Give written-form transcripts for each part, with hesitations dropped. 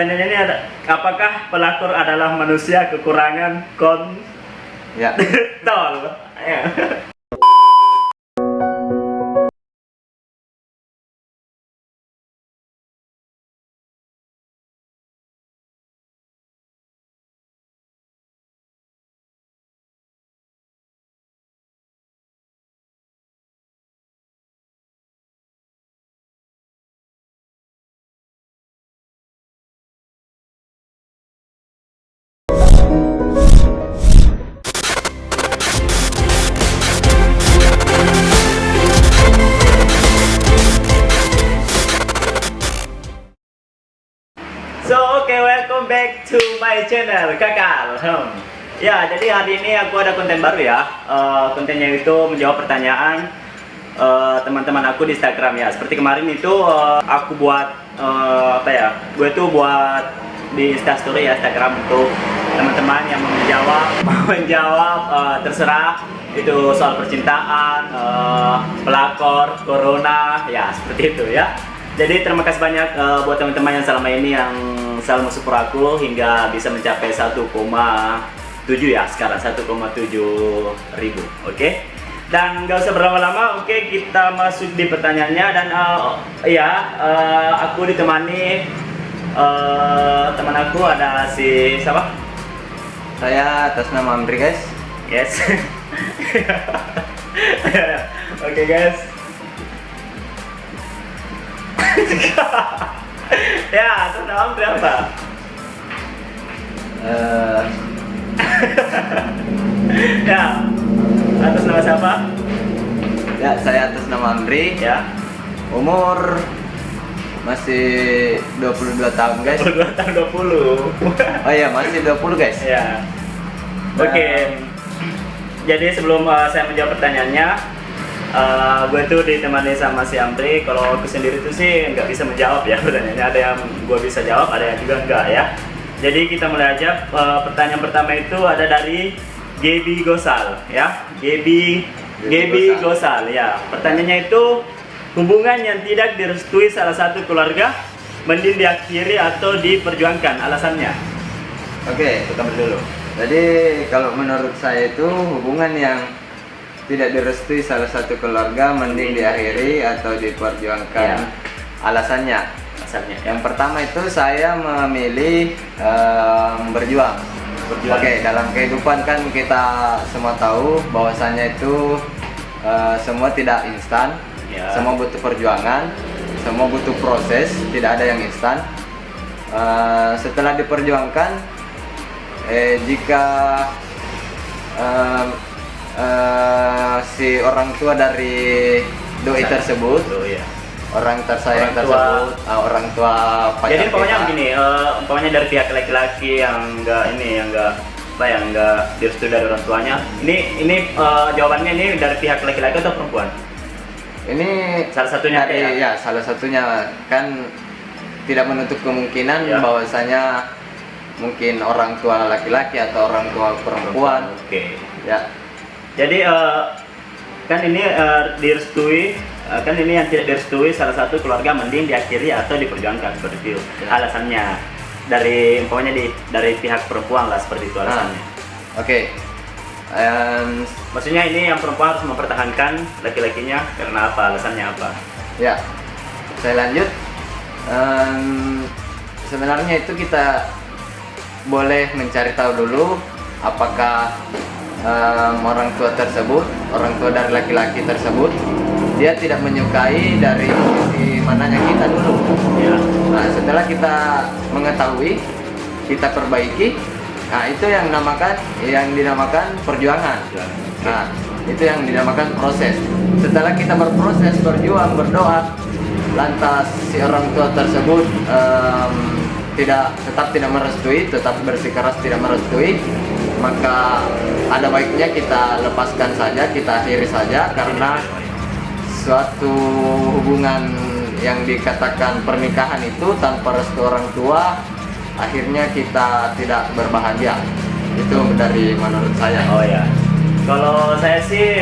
Pertanyaannya ini ada, apakah pelakor adalah manusia kekurangan Ya. kontol? Ya. So, oke, welcome back to my channel, Kakal. Ya, jadi hari ini aku ada konten baru ya. Kontennya itu menjawab pertanyaan teman-teman aku di Instagram ya. Seperti kemarin itu aku buat apa ya? Gue tuh buat di Instastory ya, Instagram untuk teman-teman yang menjawab terserah itu soal percintaan, pelakor, corona, ya seperti itu ya. Jadi terima kasih banyak buat teman-teman yang selama ini yang selalu support aku hingga bisa mencapai 1,7 ya sekarang 1,7 ribu, oke? Dan nggak usah berlama-lama, oke, kita masuk di pertanyaannya dan aku ditemani teman aku ada si siapa? Saya atas nama Amri, guys. Yes. Oke guys. Ya, atas nama berapa? Ya, atas nama siapa? Ya, saya atas nama Amri. Ya, Umur masih 22 tahun, guys. 22 tahun 20. Oh iya, masih 20, guys. Ya. Oke. Jadi sebelum saya menjawab pertanyaannya, gue tuh ditemani sama si Amri. Kalau aku sendiri tuh sih nggak bisa menjawab ya pertanyaannya. Ada yang gue bisa jawab, ada yang juga enggak ya. Jadi kita mulai aja. Pertanyaan pertama itu ada dari Gaby Gosal ya. Gaby Gosal ya. Pertanyaannya itu, hubungan yang tidak direstui salah satu keluarga mending diakhiri atau diperjuangkan, alasannya? Oke, kita dulu. Jadi kalau menurut saya itu hubungan yang tidak direstui salah satu keluarga mending diakhiri atau diperjuangkan. Ya. Alasannya yang pertama itu saya memilih berjuang. Oke, dalam kehidupan kan kita semua tahu bahwasannya itu semua tidak instan. Ya. Semua butuh perjuangan, semua butuh proses, tidak ada yang instan. Setelah diperjuangkan, jika si orang tua dari doi tersebut, orang tersayang tersebut, orang tua pacar jadi umpamanya kita, begini, umpamanya dari pihak laki-laki yang enggak direstui dari orang tuanya, ini jawabannya ini dari pihak laki-laki atau perempuan? ini Salah satunya ya, salah satunya kan tidak menutup kemungkinan Ya. bahwasanya mungkin orang tua laki-laki atau orang tua perempuan. Oke. Ya. Jadi kan ini direstui, kan ini yang tidak direstui salah satu keluarga mending diakhiri atau diperjuangkan seperti itu. Ya. Alasannya dari umpamanya dari pihak perempuan lah seperti itu alasannya. Oke. Maksudnya ini yang perempuan harus mempertahankan laki-lakinya karena apa? Alasannya apa? Ya. Saya lanjut. Sebenarnya itu kita boleh mencari tahu dulu apakah orang tua tersebut, orang tua dari laki-laki tersebut, dia tidak menyukai dari sisi mananya kita dulu. Ya. Nah, setelah kita mengetahui, kita perbaiki, nah itu yang dinamakan perjuangan. Nah, itu yang dinamakan proses. Setelah kita berproses, berjuang, berdoa, lantas si orang tua tersebut tetap tidak merestui, tetap bersikeras tidak merestui, maka ada baiknya kita lepaskan saja, kita akhiri saja, karena suatu hubungan yang dikatakan pernikahan itu tanpa restu orang tua akhirnya kita tidak berbahagia. Itu dari menurut saya. Oh ya. Kalau saya sih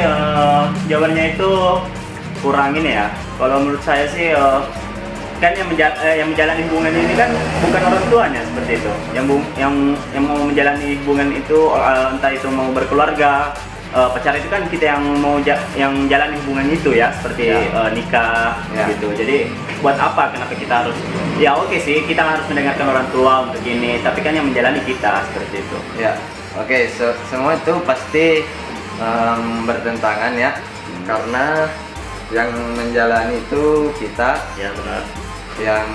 jawabannya itu kurang ini ya. Kalau menurut saya sih kan yang menjalani hubungan ini kan bukan orang tuanya seperti itu. Yang mau menjalani hubungan itu entah itu mau berkeluarga, pacar itu kan kita yang mau yang jalani hubungan itu ya, seperti nikah gitu. Jadi buat apa, kenapa kita harus, ya oke sih kita harus mendengarkan orang tua untuk ini, tapi kan yang menjalani kita seperti itu. Ya, oke, semua itu pasti bertentangan ya, karena yang menjalani itu kita, Ya benar. yang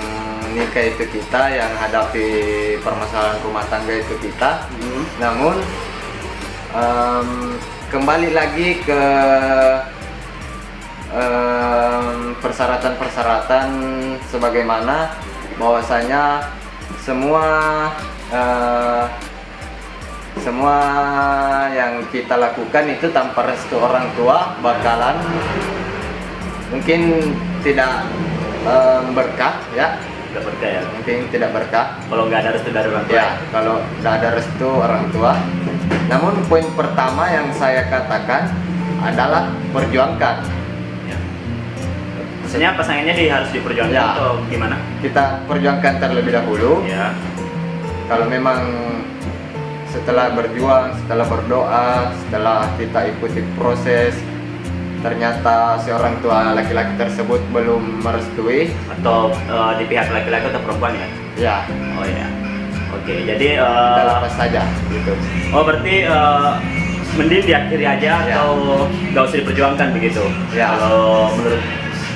nikah itu kita, yang hadapi permasalahan rumah tangga itu kita. Namun kembali lagi ke persyaratan-persyaratan sebagaimana bahwasanya semua yang kita lakukan itu tanpa restu orang tua bakalan mungkin tidak berkah ya, Tidak berkah ya. mungkin tidak berkah Kalau nggak ada restu dari orang tua. ya, kalau tidak ada restu orang tua. Namun poin pertama yang saya katakan adalah perjuangkan. Ya. Maksudnya pasangannya harus diperjuangkan Ya. atau gimana? Kita perjuangkan terlebih dahulu. Ya. Kalau memang setelah berjuang, setelah berdoa, setelah kita ikuti proses, ternyata seorang tua laki-laki tersebut belum merestui, Atau di pihak laki-laki atau perempuan ya? ya Oh ya. Oke, jadi kita lepas saja gitu. oh berarti mending diakhiri aja Ya. atau nggak usah diperjuangkan begitu? Ya. Kalau menurut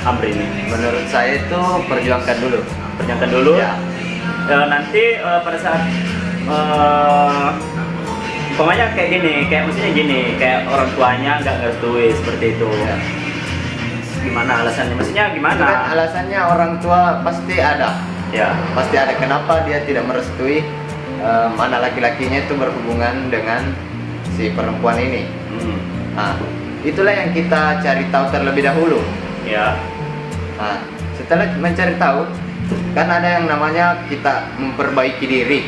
Amri ini, Menurut saya itu perjuangkan dulu. perjuangkan dulu. Ya. Nanti pada saat pokoknya kayak gini, kayak maksudnya gini, kayak orang tuanya nggak ngerestui seperti itu. Ya. Gimana alasannya? Maksudnya Itu gimana? kan alasannya orang tua pasti ada. Ya. Pasti ada kenapa dia tidak merestui anak laki-lakinya itu berhubungan dengan si perempuan ini. Hmm. Nah, itulah yang kita cari tahu terlebih dahulu. Ya. Nah, setelah mencari tahu, kan ada yang namanya kita memperbaiki diri.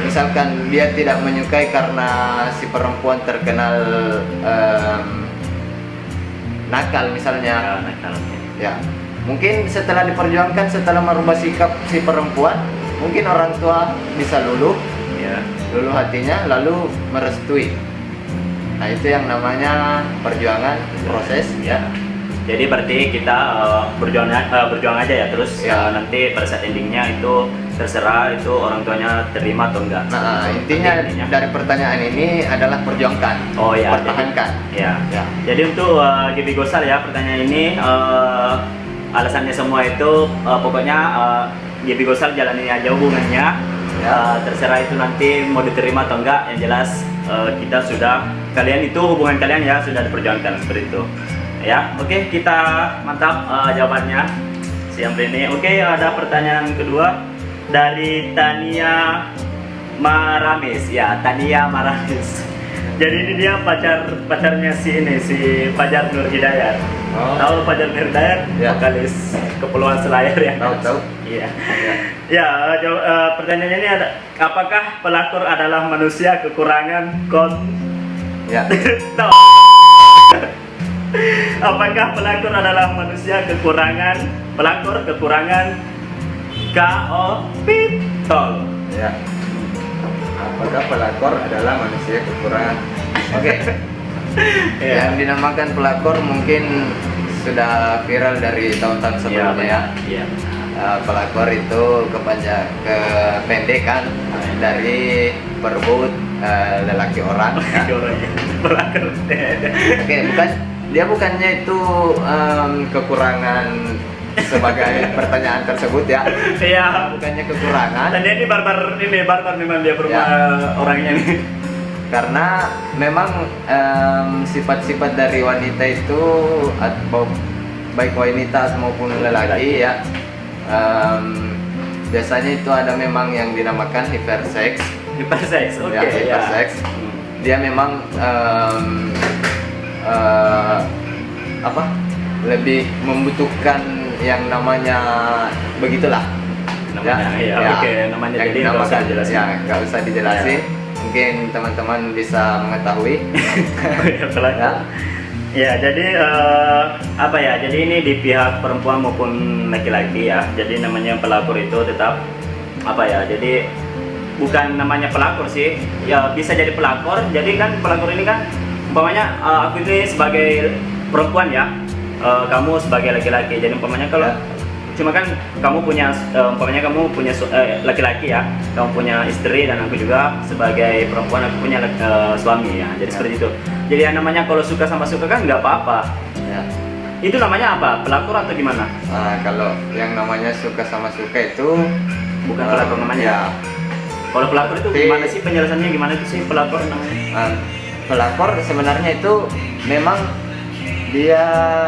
Misalkan dia tidak menyukai karena si perempuan terkenal nakal misalnya. Ya, nakal. Ya, mungkin setelah diperjuangkan, setelah merubah sikap si perempuan, mungkin orang tua bisa luluh Ya. hatinya, lalu merestui. Nah, itu yang namanya perjuangan, proses. Ya. Jadi berarti kita berjuang aja ya, terus Ya. nanti pada saat endingnya itu terserah itu orang tuanya terima atau enggak. Nah, intinya dari pertanyaan ini adalah perjuangkan, Oh ya, pertahankan. Ya. Ya. Jadi untuk Gibi Gosal ya, pertanyaan ini alasannya semua itu pokoknya Gibi Gosal jalani aja hubungannya. Ya. Terserah itu nanti mau diterima atau enggak, yang jelas kita sudah, kalian itu hubungan kalian ya sudah diperjuangkan seperti itu. Ya, oke, kita mantap jawabannya si Amri ini. Oke, ada pertanyaan kedua dari Tania Maramis. Ya, Tania Maramis. Jadi ini dia pacarnya si Fajar Nur Hidayat. Oh. Tahu Fajar Nur Hidayat? Ya. Vokalis Kepulauan Selayar ya. Tahu. Iya. Ya. Ya, pertanyaannya ini ada, apakah pelakor adalah manusia kekurangan Ya. Tahu. Apakah pelakor adalah manusia kekurangan kapitol? Ya. Apakah pelakor adalah manusia kekurangan? Oke. Yang dinamakan pelakor mungkin sudah viral dari tahun-tahun sebelumnya ya. Iya. Pelakor itu kependekan dari perebut lelaki orang. Ya. Pelakor. Oke, dia bukannya itu kekurangan sebagai pertanyaan tersebut ya. Iya. Bukannya kekurangan. Dan dia ini barbar memang dia orangnya nih. Karena memang sifat-sifat dari wanita itu atau baik wanita maupun lelaki ya, biasanya itu ada memang yang dinamakan hypersex. Hypersex, oke. Ya, hypersex. Dia memang lebih membutuhkan yang namanya begitulah. Namanya, namanya yang jadi nggak usah dijelasin. Ya, nggak usah dijelasin. Mungkin teman-teman bisa mengetahui. Ya. Ya, jadi apa ya? Jadi ini di pihak perempuan maupun laki-laki ya. Jadi namanya pelakor itu tetap apa ya? Jadi bukan namanya pelakor sih. Ya bisa jadi pelakor. Jadi kan pelakor ini kan umpamanya aku ini sebagai perempuan ya. Kamu sebagai laki-laki. Jadi umpamanya kalau Ya. cuma kan kamu punya umpamanya kamu punya laki-laki ya, kamu punya istri dan aku juga sebagai perempuan aku punya suami ya, jadi Ya. seperti itu. Jadi yang namanya kalau suka sama suka kan nggak apa-apa. Ya. Itu namanya apa, pelakor atau gimana? Kalau yang namanya suka sama suka itu Bukan pelakor namanya. Ya. Kalau pelakor itu Tapi- gimana sih penjelasannya, gimana itu sih pelakor namanya? Pelakor sebenarnya itu memang dia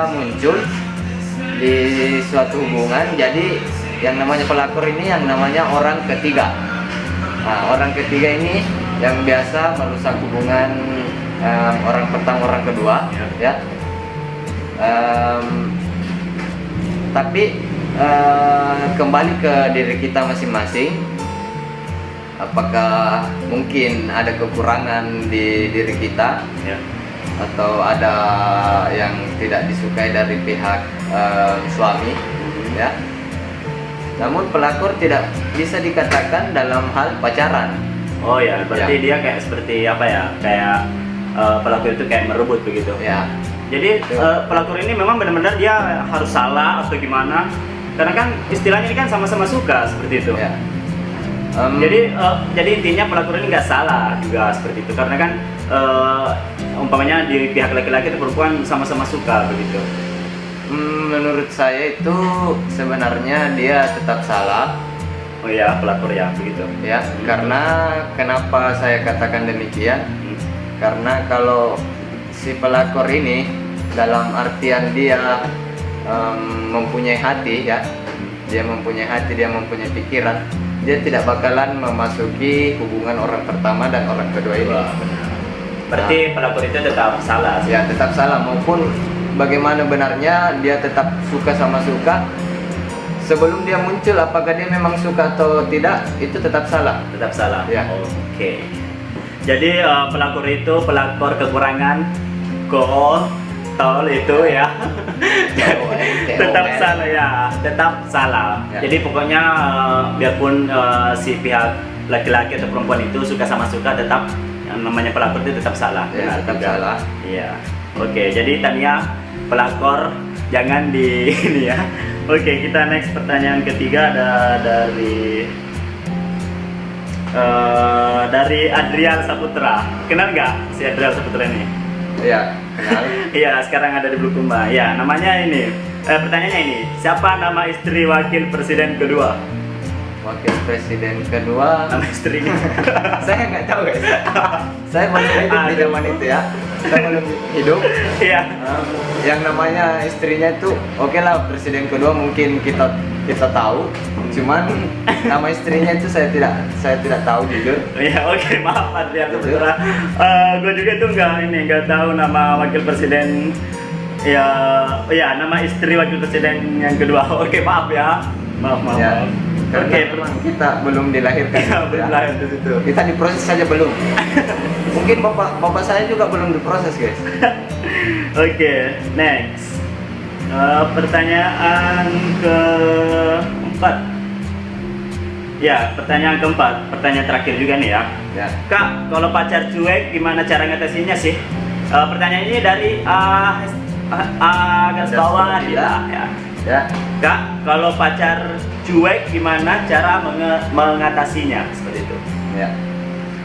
muncul di suatu hubungan. Jadi yang namanya pelakor ini yang namanya orang ketiga. Nah, orang ketiga ini yang biasa merusak hubungan orang pertama, orang kedua, ya. Tapi kembali ke diri kita masing-masing. Apakah mungkin ada kekurangan di diri kita Ya. atau ada yang tidak disukai dari pihak suami, ya. Namun pelakor tidak bisa dikatakan dalam hal pacaran. Oh ya, berarti dia kayak seperti apa ya? Kayak pelakor itu kayak merebut begitu. Ya, Jadi pelakor ini memang benar-benar dia harus salah atau gimana? Karena kan istilahnya ini kan sama-sama suka seperti itu. ya. Jadi intinya pelakor ini nggak salah juga seperti itu, karena kan umpamanya di pihak laki-laki atau perempuan sama-sama suka begitu. Menurut saya itu sebenarnya dia tetap salah, Oh ya, pelakor ya begitu. ya. Karena kenapa saya katakan demikian? Hmm. Karena kalau si pelakor ini dalam artian dia mempunyai hati, ya, dia mempunyai hati, dia mempunyai pikiran, dia tidak bakalan memasuki hubungan orang pertama dan orang kedua ini. Wah, benar. Berarti pelakor itu tetap salah sih. Ya, tetap salah. Maupun bagaimana benarnya dia tetap suka sama suka, sebelum dia muncul apakah dia memang suka atau tidak, itu tetap salah. Tetap salah. Ya. Oke. Jadi pelakor itu pelakor kekurangan kool, tol itu ya. Tetap salah ya, tetap salah. Ya. Jadi pokoknya biarpun si pihak laki-laki atau perempuan itu suka sama suka, tetap yang namanya pelakor itu tetap salah. Ya, Benar tetap juga. salah. Iya. Oke, jadi Tania pelakor jangan di ini ya. Oke, kita next pertanyaan ketiga ada dari Adrian Saputra. Kenal nggak si Adrian Saputra ini? Ya, kenal. Iya, sekarang ada di Bulukumba. Ya, namanya ini. Pertanyaannya ini, siapa nama istri wakil presiden kedua? Wakil presiden kedua, Nama istrinya? saya nggak tahu, guys. Saya belum hidup di Aduh. zaman itu, ya. Saya belum hidup. Iya. Yang namanya istrinya itu, oke lah, presiden kedua mungkin kita tahu. Cuman nama istrinya itu saya tidak tahu jujur. Ya, oke, maaf Adrian Saputra. Gue juga tuh nggak tahu nama wakil presiden. Ya, ya, nama istri wakil presiden yang kedua. Oke, maaf ya. Maaf. Ya. Karena Oke, memang kita belum dilahirkan. ya, gitu, belum ya. lahir di situ. Kita diproses saja belum. Mungkin bapak saya juga belum diproses, guys. Oke, next. Pertanyaan keempat. Ya, pertanyaan keempat. Pertanyaan terakhir juga nih ya. Ya. Kak, kalau pacar cuek gimana cara ngatasinnya sih? Pertanyaan ini dari garis bawah Dila ya. Ya. Kak, kalau pacar cuek gimana cara mengatasinya? Seperti itu. Ya.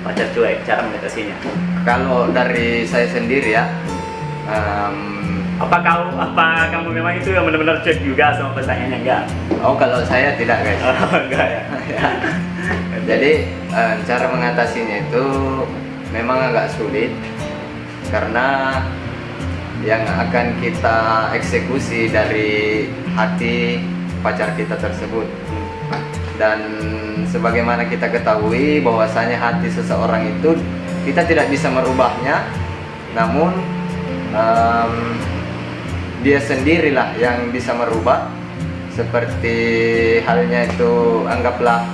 Pacar cuek, cara mengatasinya. Kalau dari saya sendiri ya, Apa kamu memang itu yang benar-benar cuek juga sama pertanyaannya enggak? kalau saya tidak, guys. Enggak ya. Ya. Jadi cara mengatasinya itu memang agak sulit karena yang akan kita eksekusi dari hati pacar kita tersebut. Dan sebagaimana kita ketahui bahwasanya hati seseorang itu kita tidak bisa merubahnya, namun dia sendirilah yang bisa merubah. Seperti halnya itu, anggaplah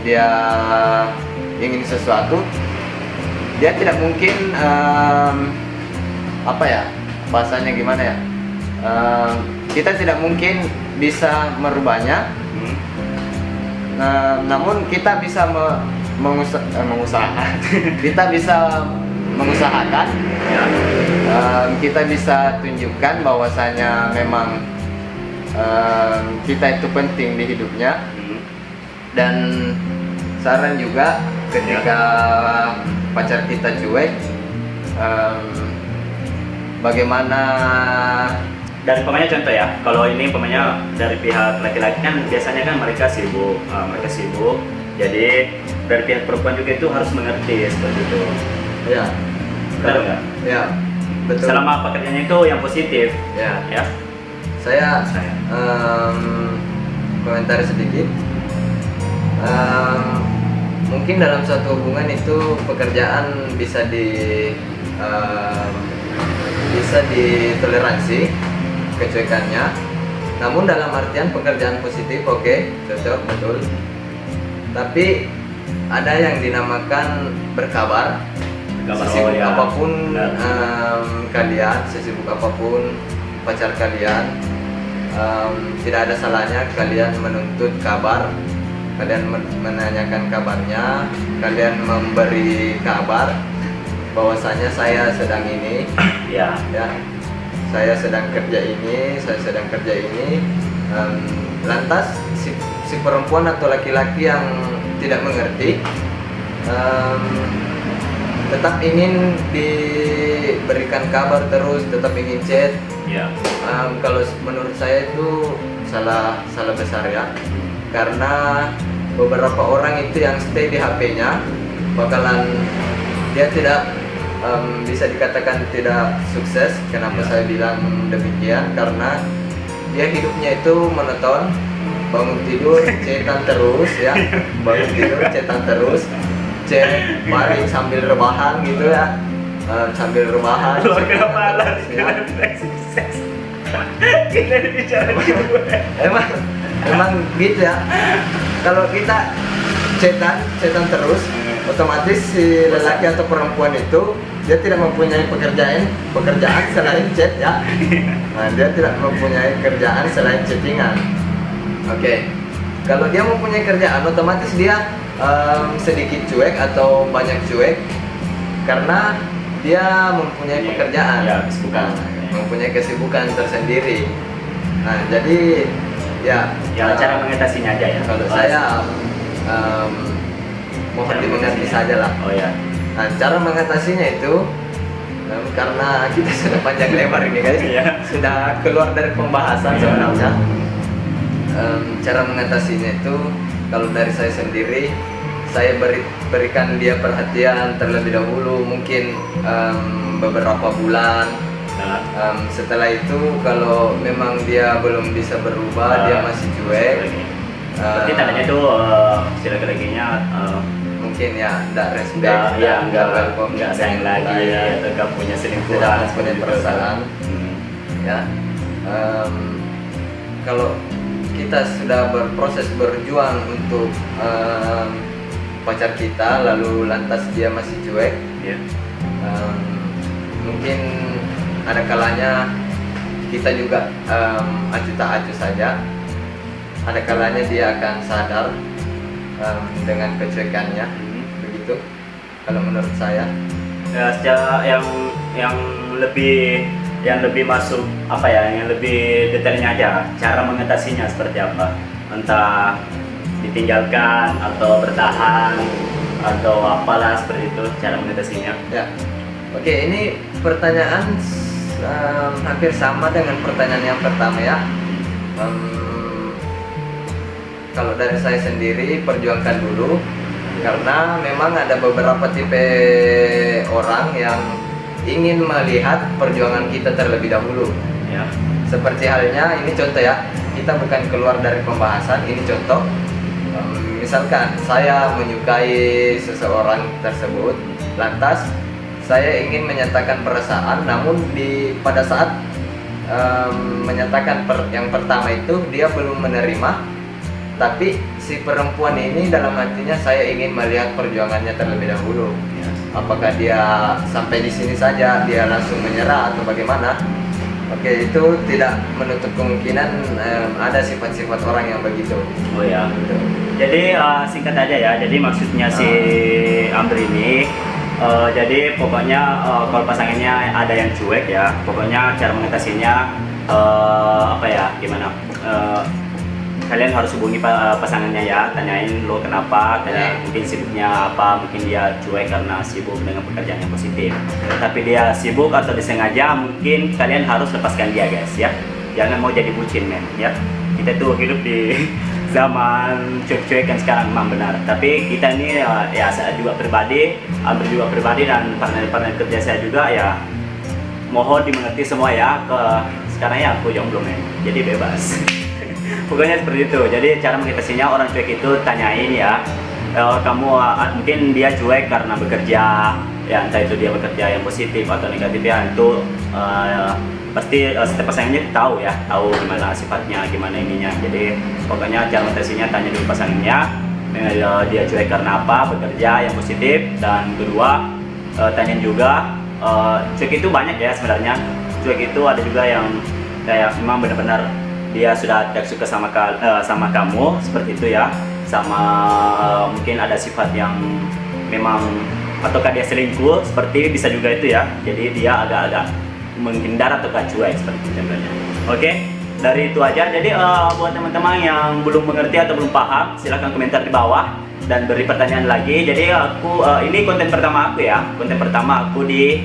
dia ingin sesuatu, dia tidak mungkin apa ya bahasanya gimana ya, kita tidak mungkin bisa merubahnya. Namun kita bisa mengusahakan kita bisa mengusahakan Ya. kita bisa tunjukkan bahwasanya memang kita itu penting di hidupnya. Dan saran juga ketika pacar kita cuek, bagaimana Dari pemainnya contoh ya, kalau ini pemainnya dari pihak laki-laki kan biasanya kan mereka sibuk, jadi dari pihak perempuan juga itu harus mengerti seperti itu. ya Benar nggak? ya betul. Selama pekerjaannya itu yang positif, Ya, ya. saya komentar sedikit. Mungkin dalam suatu hubungan itu pekerjaan bisa ditoleransi kecuekannya. Namun dalam artian pekerjaan positif, oke, cocok, betul. Tapi ada yang dinamakan berkabar. Sesibuk ya. apapun Benar. kalian, sesibuk apapun pacar kalian, tidak ada salahnya kalian menuntut kabar, kalian menanyakan kabarnya, kalian memberi kabar bahwasanya saya sedang ini, Ya. saya sedang kerja ini, lantas si perempuan atau laki-laki yang tidak mengerti tetap ingin diberikan kabar terus, tetap ingin chat. Ya. Kalau menurut saya itu salah besar ya, karena beberapa orang itu yang stay di HP-nya bakalan dia tidak bisa dikatakan tidak sukses. Kenapa saya bilang demikian? Karena dia hidupnya itu monoton, bangun tidur cetan terus ya, bangun tidur cetan terus, cek balik sambil rebahan gitu ya, sambil rebahan. Keluar kepala, Ya. sukses. Kita bicara gitu. Emang gitu ya. Kalau kita cetan terus, otomatis si lelaki atau perempuan itu dia tidak mempunyai pekerjaan selain chat ya. Nah, dia tidak mempunyai kerjaan selain chattingan. Oke. Kalau dia mempunyai kerjaan, otomatis dia sedikit cuek atau banyak cuek karena dia mempunyai pekerjaan. Ya, kesibukan. Mempunyai kesibukan tersendiri. Nah, jadi ya Cara mengatasinya aja ya. kalau saya mohon dimengerti saja lah. Oh ya. Nah, cara mengatasinya itu karena kita sudah panjang lebar ini guys, sudah keluar dari pembahasan sebenarnya. Cara mengatasinya itu kalau dari saya sendiri, saya berikan dia perhatian terlebih dahulu, mungkin beberapa bulan. Setelah itu kalau memang dia belum bisa berubah, dia masih cuek. Berarti tandanya itu si laki-lakinya Mungkin ya tidak respect, nggak sayang lagi atau nggak punya selingkuhan, tidak mempunyai perasaan. Ya, kalau kita sudah berproses berjuang untuk pacar kita, lalu lantas dia masih cuek, mungkin ada kalanya kita juga acuh tak acuh saja. Ada kalanya dia akan sadar dengan kecuekannya, begitu. Kalau menurut saya, ya, secara yang lebih masuk apa ya, yang lebih detailnya aja, cara mengatasinya seperti apa, entah ditinggalkan atau bertahan atau apalah seperti itu cara mengatasinya. ya. Oke, ini pertanyaan hampir sama dengan pertanyaan yang pertama ya. Kalau dari saya sendiri, perjuangkan dulu, karena memang ada beberapa tipe orang yang ingin melihat perjuangan kita terlebih dahulu. Ya. Seperti halnya ini contoh ya, kita bukan keluar dari pembahasan, ini contoh. Misalkan saya menyukai seseorang tersebut, lantas saya ingin menyatakan perasaan, namun pada saat menyatakan yang pertama itu dia belum menerima. Tapi si perempuan ini dalam hatinya saya ingin melihat perjuangannya terlebih dahulu. apakah dia sampai di sini saja dia langsung menyerah atau bagaimana. Oke, itu tidak menutup kemungkinan ada sifat-sifat orang yang begitu. Oh ya. Jadi singkat aja ya. Jadi maksudnya si Amri ini, jadi pokoknya kalau pasangannya ada yang cuek ya, pokoknya cara mengatasinya apa ya, gimana? Kalian harus hubungi pasangannya ya, tanyain lo kenapa, tanya mungkin sibuknya apa, mungkin dia cuek karena sibuk dengan pekerjaan yang positif. Tapi dia sibuk atau disengaja, mungkin kalian harus lepaskan dia guys ya. Jangan mau jadi bucin men ya. Kita tuh hidup di zaman cuek-cuek kan sekarang memang benar. Tapi kita ini ya saya juga pribadi, Amber juga pribadi dan partner-partner kerja saya juga ya. Mohon dimengerti semua ya. Sekarang ya aku jomblo men, jadi bebas. Pokoknya seperti itu. Jadi cara mengatasinya orang cuek itu tanyain ya, kamu mungkin dia cuek karena bekerja ya, entah itu dia bekerja yang positif atau negatif ya, itu pasti setiap pasangannya tahu ya, tahu gimana sifatnya, gimana ininya. Jadi pokoknya cara mengatasinya tanya dulu pasangannya, dia cuek karena apa, bekerja yang positif. Dan kedua tanyain juga, cuek itu banyak ya sebenarnya. Cuek itu ada juga yang kayak memang benar-benar dia sudah tidak suka sama kamu seperti itu ya, sama mungkin ada sifat yang memang ataukah dia selingkuh seperti bisa juga itu ya. Jadi dia agak-agak menghindar atau cuek seperti itu contohnya. Oke, dari itu aja. Jadi buat teman-teman yang belum mengerti atau belum paham, silahkan komentar di bawah dan beri pertanyaan lagi. Jadi aku ini konten pertama aku ya, konten pertama aku di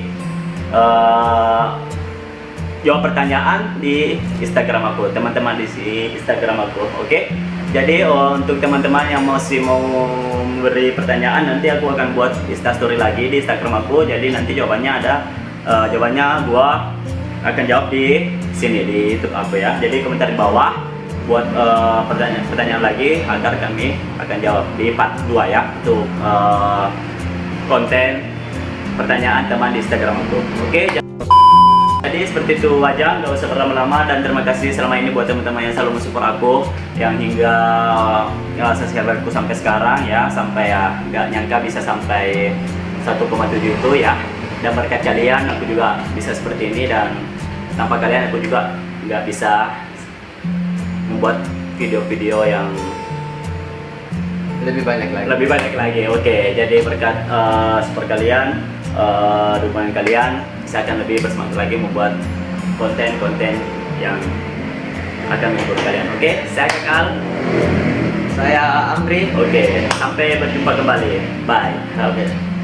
jawab pertanyaan di Instagram aku, teman-teman di Instagram aku. Oke. Jadi untuk teman-teman yang masih mau memberi pertanyaan, nanti aku akan buat Instastory lagi di Instagram aku. Jadi nanti jawabannya ada, jawabannya gua akan jawab di sini di YouTube aku ya. Jadi komentar di bawah buat pertanyaan lagi agar kami akan jawab di part 2 ya, untuk konten pertanyaan teman di Instagram aku. Oke. Jadi seperti itu aja, nggak usah berlama-lama, dan terima kasih selama ini buat teman-teman yang selalu mensupport aku, yang hingga subscriberku sampai sekarang ya, sampai ya nggak nyangka bisa sampai 1,7 itu ya. Dan berkat kalian aku juga bisa seperti ini, dan tanpa kalian aku juga nggak bisa membuat video-video yang lebih banyak lagi. Oke, jadi berkat support kalian, dukungan kalian, saya akan lebih bersemangat lagi membuat konten-konten yang akan menghibur kalian. Oke, saya Kakal. Saya Amri. Oke, sampai berjumpa kembali. Bye. Oke.